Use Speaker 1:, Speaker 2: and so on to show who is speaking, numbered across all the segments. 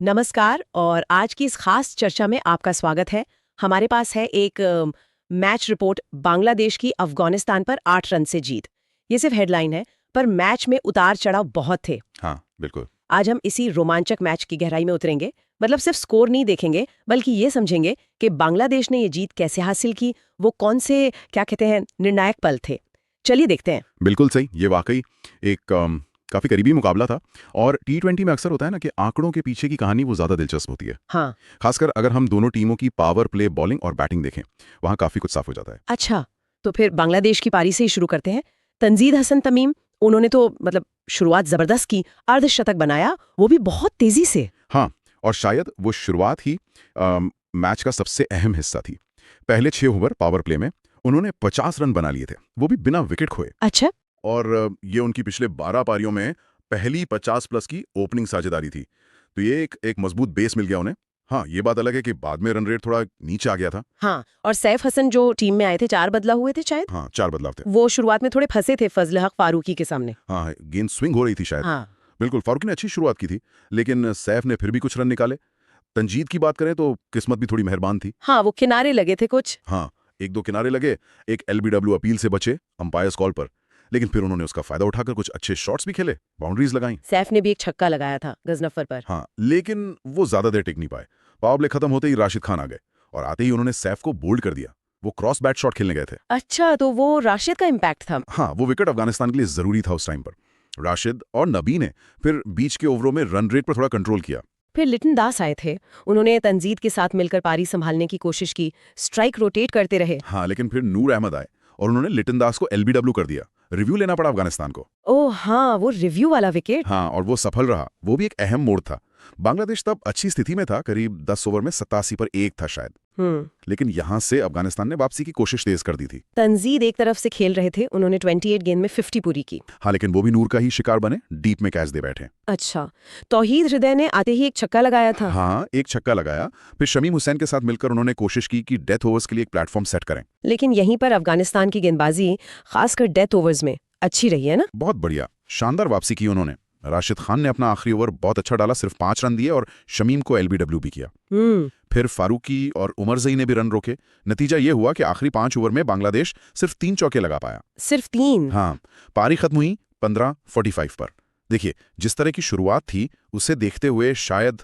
Speaker 1: नमस्कार और आज की इस खास चर्चा में आपका स्वागत है। हमारे पास है एक मैच रिपोर्ट बांग्लादेश की अफगानिस्तान पर 8 रन से जीत। ये सिर्फ हेडलाइन है, पर मैच में उतार चढ़ाव बहुत थे।
Speaker 2: हाँ, बिल्कुल।
Speaker 1: आज हम इसी रोमांचक मैच की गहराई में उतरेंगे। मतलब सिर्फ स्कोर नहीं देखेंगे, बल्कि ये समझेंगे कि बांग्लादेश ने ये जीत कैसे हासिल की, वो कौन से क्या कहते हैं निर्णायक पल थे। चलिए देखते हैं।
Speaker 2: बिल्कुल सही। ये वाकई एक काफ़ी करीबी मुकाबला था। और टी20 में अक्सर होता है ना कि आंकड़ों के पीछे की कहानी वो ज़्यादा दिलचस्प होती है।
Speaker 1: हाँ।
Speaker 2: खासकर अगर हम दोनों टीमों की पावर प्ले, बॉलिंग और बैटिंग देखें, वहाँ काफ़ी कुछ साफ हो जाता है।
Speaker 1: अच्छा, तो फिर बांग्लादेश की पारी से ही शुरू करते हैं। तंजीद हसन तमीम, उन्होंने तो मतलब शुरुआत जबरदस्त की, अर्धशतक बनाया, वो भी बहुत तेजी से।
Speaker 2: हाँ, और शायद वो शुरुआत ही मैच का सबसे अहम हिस्सा थी। पहले 6 ओवर पावर प्ले में उन्होंने 50 रन बना लिए थे, वो भी बिना विकेट खोए।
Speaker 1: अच्छा।
Speaker 2: और ये उनकी पिछले 12 पारियों में पहली 50 प्लस की ओपनिंग साझेदारी थी। तो ये एक मजबूत बेस मिल गया उन्हें। हाँ, ये बात अलग है कि बाद में रन रेट थोड़ा नीचे आ गया था।
Speaker 1: हाँ, और सैफ हसन जो टीम में आए थे, 4 बदलाव हुए थे शायद।
Speaker 2: हाँ, 4 बदलाव थे।
Speaker 1: वो शुरुआत में थोड़े फंसे थे फजल हक फारूकी के सामने।
Speaker 2: हाँ, गेंद स्विंग हो रही थी शायद।
Speaker 1: हाँ।
Speaker 2: बिल्कुल, फारूकी ने अच्छी शुरुआत की थी, लेकिन सैफ ने फिर भी कुछ रन निकाले। तंजीद की बात करें तो किस्मत भी थोड़ी मेहरबान थी।
Speaker 1: हाँ, वो किनारे लगे थे कुछ।
Speaker 2: हाँ, 1-2 किनारे लगे, एक एलबीडब्ल्यू अपील से बचे अंपायर्स कॉल पर, लेकिन फिर उन्होंने उसका फायदा उठाकर कुछ अच्छे शॉट्स भी खेले, बाउंड्रीज लगाई।
Speaker 1: सैफ ने भी एक छक्का लगाया था गजनफर पर।
Speaker 2: हाँ, लेकिन वो ज्यादा देर टिक नहीं पाए। पावर प्ले खत्म होते ही राशिद खान आ गए और आते ही उन्होंने सैफ को बोल्ड कर दिया। वो क्रॉस बैट शॉट खेलने गए थे।
Speaker 1: अच्छा, तो वो राशिद का इम्पैक्ट था।
Speaker 2: हाँ, वो विकेट अफगानिस्तान के लिए जरूरी था उस टाइम पर। राशिद और नबी ने फिर बीच के ओवरों में रन रेट पर थोड़ा कंट्रोल किया।
Speaker 1: फिर लिटन दास आए थे, उन्होंने तंजीद के साथ मिलकर पारी संभालने की कोशिश की, स्ट्राइक रोटेट करते रहे।
Speaker 2: हाँ, लेकिन फिर नूर अहमद आए और उन्होंने लिटन दास को एलबीडब्ल्यू कर दिया। रिव्यू लेना पड़ा अफगानिस्तान को।
Speaker 1: ओह हाँ, वो रिव्यू वाला विकेट।
Speaker 2: हाँ, और वो सफल रहा। वो भी एक अहम मोड़ था। बांग्लादेश तब अच्छी स्थिति में था, करीब 10 ओवर में 87 पर 1 था शायद। लेकिन यहां से अफगानिस्तान ने वापसी की कोशिश तेज कर दी थी।
Speaker 1: तंजीद एक तरफ से खेल रहे थे, उन्होंने 28 गेंद में 50 पूरी की।
Speaker 2: हाँ, लेकिन वो भी नूर का ही शिकार बने, डीप में कैच दे बैठे।
Speaker 1: अच्छा, तौहीद हृदय ने आते ही एक छक्का लगाया था।
Speaker 2: हाँ, एक छक्का लगाया। फिर शमीम हुसैन के साथ मिलकर उन्होंने कोशिश की कि डेथ ओवर्स के लिए एक प्लेटफॉर्म सेट करें।
Speaker 1: लेकिन यहीं पर अफगानिस्तान की गेंदबाजी, खासकर डेथ ओवर्स में, अच्छी रही है ना।
Speaker 2: बहुत बढ़िया, शानदार वापसी की उन्होंने। राशिद खान ने अपना आखिरी ओवर बहुत अच्छा डाला, सिर्फ 5 रन दिए और शमीम को एलबीडब्ल्यू भी किया। फिर फारूकी और उमरजई ने भी रन रोके। नतीजा ये हुआ कि आखिरी 5 ओवर में बांग्लादेश सिर्फ 3 चौके लगा पाया।
Speaker 1: सिर्फ 3?
Speaker 2: हाँ, पारी खत्म हुई 15-45 पर। देखिए, जिस तरह की शुरुआत थी उसे देखते हुए शायद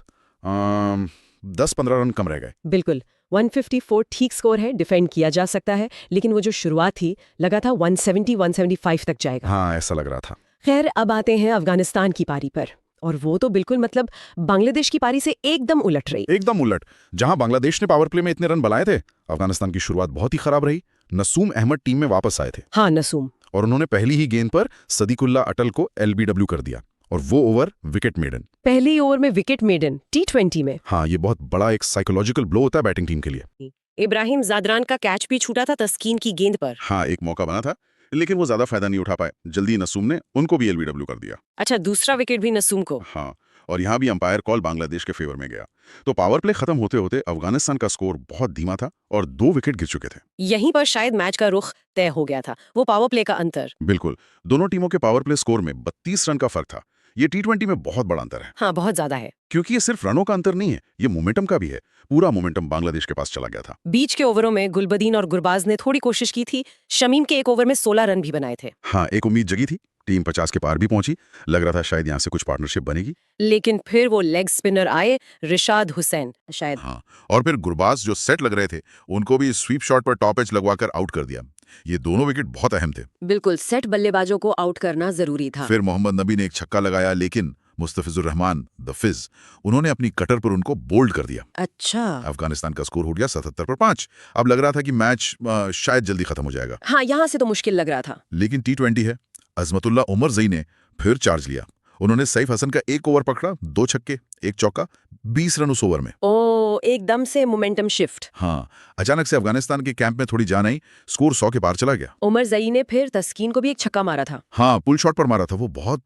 Speaker 2: 10-15 रन कम रह गए।
Speaker 1: बिल्कुल, 154 ठीक स्कोर है, डिफेंड किया जा सकता है, लेकिन वो जो शुरुआत थी, लगा था 170-175 तक जाएगा।
Speaker 2: हाँ, ऐसा लग रहा था।
Speaker 1: खैर, अब आते हैं अफगानिस्तान की पारी पर, और वो तो बिल्कुल मतलब बांग्लादेश की पारी से एकदम उलट रही।
Speaker 2: एकदम उलट। जहां बांग्लादेश ने पावर प्ले में इतने रन बनाए थे, अफगानिस्तान की शुरुआत बहुत ही खराब रही। नसूम अहमद टीम में वापस आए थे।
Speaker 1: हाँ, नसूम।
Speaker 2: और उन्होंने पहली ही गेंद पर सदीकुल्ला अटल को एलबीडब्ल्यू कर दिया, और वो ओवर विकेट मेडन।
Speaker 1: पहली ओवर में विकेट मेडन टी20 में।
Speaker 2: हाँ, ये बहुत बड़ा एक साइकोलॉजिकल ब्लो होता है बैटिंग टीम के लिए।
Speaker 1: इब्राहिम जादरान का कैच भी छूटा था तस्कीन की गेंद पर।
Speaker 2: हाँ, एक मौका बना था, लेकिन वो ज्यादा फायदा नहीं उठा पाए। जल्दी नसूम ने उनको भी एलबीडब्ल्यू कर दिया।
Speaker 1: अच्छा, दूसरा विकेट भी नसूम को।
Speaker 2: हाँ, और यहाँ भी अंपायर कॉल बांग्लादेश के फेवर में गया। तो पावर प्ले खत्म होते होते अफगानिस्तान का स्कोर बहुत धीमा था और 2 विकेट गिर चुके थे।
Speaker 1: यहीं पर शायद मैच का रुख तय हो गया था, वो पावर प्ले का अंतर।
Speaker 2: बिल्कुल, दोनों टीमों के पावर प्ले स्कोर में 32 रन का फर्क था। ये टी20 में बहुत बड़ा अंतर है।
Speaker 1: हाँ, बहुत ज्यादा है।
Speaker 2: क्योंकि ये सिर्फ रनों का अंतर नहीं है, ये मोमेंटम का भी है। पूरा मोमेंटम बांग्लादेश के पास चला गया था।
Speaker 1: बीच के ओवरों में गुलबदीन और गुरबाज ने थोड़ी कोशिश की थी। शमीम के एक ओवर में 16 रन भी बनाए थे।
Speaker 2: हाँ, एक उम्मीद जगी थी। टीम 50 के पार भी पहुंची। लग रहा था शायद यहाँ से कुछ पार्टनरशिप बनेगी।
Speaker 1: लेकिन फिर वो लेग स्पिनर आए, रिशाद हुसैन शायद।
Speaker 2: हाँ, और फिर गुरबाज जो सेट लग रहे थे, उनको भी स्वीप शॉट पर टॉप एज लगवाकर आउट कर दिया। ये दोनों विकेट बहुत अहम थे।
Speaker 1: बिल्कुल, सेट बल्लेबाजों को आउट करना जरूरी था।
Speaker 2: फिर मोहम्मद नबी ने एक छक्का लगाया, लेकिन मुस्तफिजुर रहमान द फिज, उन्होंने अपनी कटर पर उनको बोल्ड कर दिया।
Speaker 1: अच्छा।
Speaker 2: अफगानिस्तान का स्कोर हो गया 77 पर 5। अब लग रहा था कि मैच शायद जल्दी खत्म हो जाएगा।
Speaker 1: हाँ, यहाँ से तो मुश्किल लग रहा था।
Speaker 2: लेकिन टी20 है। अजमतुल्ला उमरजई ने फिर चार्ज लिया। उन्होंने सैफ हसन का एक ओवर पकड़ा, 2 छक्के, 1 चौका, 20 रन उस ओवर में।
Speaker 1: ओ, एकदम से मोमेंटम शिफ्ट।
Speaker 2: हाँ, अचानक से अफगानिस्तान के कैंप में थोड़ी जान आई, स्कोर 100 के पार चला गया।
Speaker 1: उमर जई ने फिर तस्कीन को भी एक छक्का मारा था।
Speaker 2: हाँ, पुल शॉट पर मारा था। वो बहुत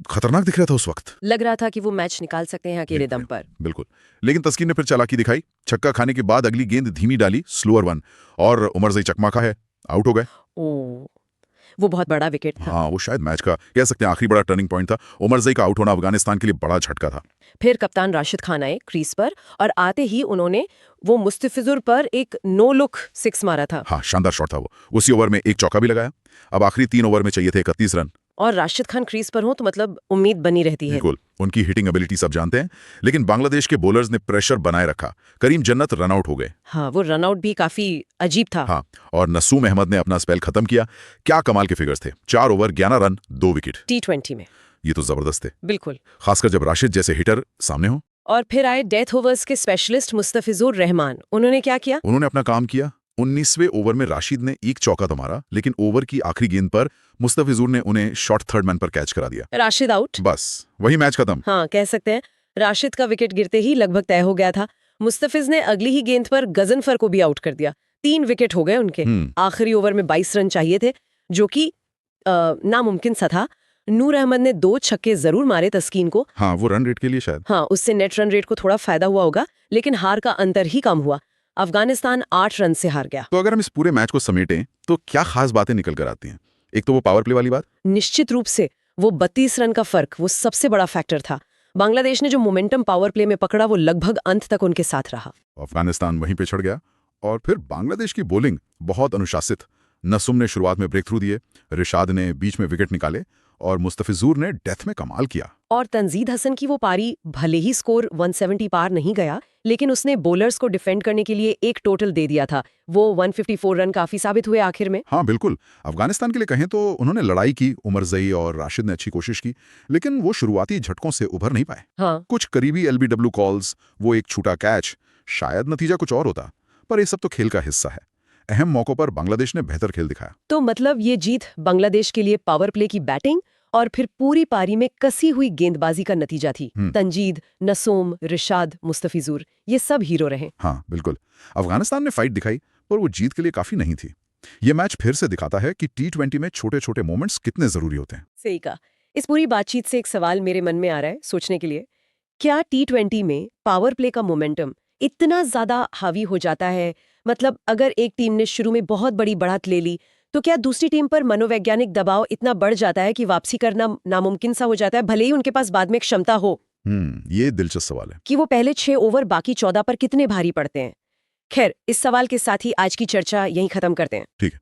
Speaker 2: खतरनाक दिख रहा था उस वक्त।
Speaker 1: लग रहा था कि वो मैच निकाल सकते हैं अकेले दम पर।
Speaker 2: बिल्कुल, लेकिन तस्कीन ने फिर चालाकी दिखाई। छक्का खाने के बाद अगली गेंद धीमी डाली, स्लोअर वन, और उमरजई चकमा का है, आउट हो गए।
Speaker 1: ओ, वो बहुत बड़ा विकेट था।
Speaker 2: हाँ, वो शायद मैच का कह सकते हैं आखिरी बड़ा टर्निंग पॉइंट था। उमरजई का आउट होना अफगानिस्तान के लिए बड़ा झटका था।
Speaker 1: फिर कप्तान राशिद खान आए क्रीज पर और आते ही उन्होंने वो मुस्तफिजुर पर एक नो लुक 6 मारा था।
Speaker 2: हाँ, शानदार शॉट था वो। उसी ओवर में एक चौका भी लगाया। अब आखिरी 3 ओवर में चाहिए थे 31 रन।
Speaker 1: और राशिद खान क्रीज पर हो तो मतलब उम्मीद बनी रहती है।
Speaker 2: बिल्कुल, उनकी हिटिंग एबिलिटी सब जानते हैं, लेकिन बांग्लादेश के बॉलर्स ने प्रेशर बनाए रखा। करीम जन्नत रन आउट हो गए।
Speaker 1: हाँ, वो रनआउट भी काफी अजीब था।
Speaker 2: हाँ, और नसूम अहमद ने अपना स्पेल खत्म किया। क्या कमाल के फिगर्स थे, 4 ओवर 11 रन 2 विकेट।
Speaker 1: T20 में
Speaker 2: ये तो जबरदस्त थे,
Speaker 1: बिल्कुल।
Speaker 2: खासकर जब राशिद जैसे हिटर सामने हो।
Speaker 1: और फिर आए डेथ ओवर्स के स्पेशलिस्ट मुस्तफिजुर रहमान। उन्होंने क्या किया?
Speaker 2: उन्होंने अपना काम किया। 19वें ओवर में राशिद ने एक चौका तो मारा, लेकिन ओवर की आखिरी गेंद पर मुस्तफिजुर ने उन्हें शॉर्ट थर्ड मैन पर कैच करा दिया।
Speaker 1: राशिद आउट।
Speaker 2: बस वही मैच खत्म।
Speaker 1: हाँ, कह सकते हैं राशिद का विकेट गिरते ही लगभग तय हो गया था। मुस्तफिज ने अगली ही गेंद पर गजनफर को भी आउट कर दिया। 3 विकेट हो गए उनके। आखिरी ओवर में 22 रन चाहिए थे, जो कि नामुमकिन सा था। नूर अहमद ने 2 छक्के जरूर मारे तस्कीन को।
Speaker 2: हाँ, वो रन रेट के लिए शायद।
Speaker 1: हाँ, उससे नेट रन रेट को थोड़ा फायदा हुआ होगा, लेकिन हार का अंतर ही कम हुआ। अफगानिस्तान 8 रन से हार गया।
Speaker 2: तो अगर हम इस पूरे मैच को समेटें तो क्या खास बातें निकल कर आती हैं? एक तो वो पावर प्ले वाली बात।
Speaker 1: निश्चित रूप से वो 32 रन का फर्क वो सबसे बड़ा फैक्टर था। बांग्लादेश ने जो मोमेंटम पावर प्ले में पकड़ा वो लगभग अंत तक उनके साथ रहा।
Speaker 2: अफगानिस्तान वहीं पे छड़ गया। और फिर बांग्लादेश की बॉलिंग बहुत अनुशासित। नसुम ने शुरुआत में ब्रेक थ्रू दिए, रिशाद ने बीच में विकेट निकाले और मुस्तफिजुर ने डेथ में कमाल किया।
Speaker 1: और तंजीद हसन की वो पारी भले ही स्कोर 170 पार नहीं गया, लेकिन उसने बॉलर्स को डिफेंड करने के लिए एक टोटल दे दिया था। वो 154 रन काफी साबित हुए आखिर में।
Speaker 2: हाँ बिल्कुल, अफगानिस्तान के लिए कहें तो उन्होंने लड़ाई की। उमरजई और राशिद ने अच्छी कोशिश की, लेकिन वो शुरुआती झटकों से उभर नहीं पाए।
Speaker 1: हाँ।
Speaker 2: कुछ करीबी LBW कॉल्स, वो एक छूटा कैच, शायद नतीजा कुछ और होता। पर ये सब तो खेल का हिस्सा है। अहम मौकों पर बांग्लादेश ने बेहतर खेल दिखाया।
Speaker 1: तो मतलब ये जीत बांग्लादेश के लिए पावर प्ले की बैटिंग और फिर पूरी पारी में कसी हुई गेंदबाजी का नतीजा थी। तंजीद, नसूम, रिशाद, मुस्तफिजुर, ये सब हीरो रहे।
Speaker 2: हाँ बिल्कुल, अफगानिस्तान ने फाइट दिखाई, पर वो जीत के लिए काफी नहीं थी। ये मैच फिर से दिखाता है कि T20 में छोटे छोटे मोमेंट्स कितने जरूरी होते हैं।
Speaker 1: सही कहा। इस पूरी बातचीत से एक सवाल मेरे मन में आ रहा है सोचने के लिए। क्या T20 में पावर प्ले का मोमेंटम इतना ज्यादा हावी हो जाता है? मतलब अगर एक टीम ने शुरू में बहुत बड़ी बढ़त ले ली, तो क्या दूसरी टीम पर मनोवैज्ञानिक दबाव इतना बढ़ जाता है कि वापसी करना नामुमकिन सा हो जाता है, भले ही उनके पास बाद में एक क्षमता हो?
Speaker 2: ये दिलचस्प सवाल है
Speaker 1: कि वो पहले 6 ओवर बाकी 14 पर कितने भारी पड़ते हैं। खैर, इस सवाल के साथ ही आज की चर्चा यहीं खत्म करते हैं।
Speaker 2: ठीक है।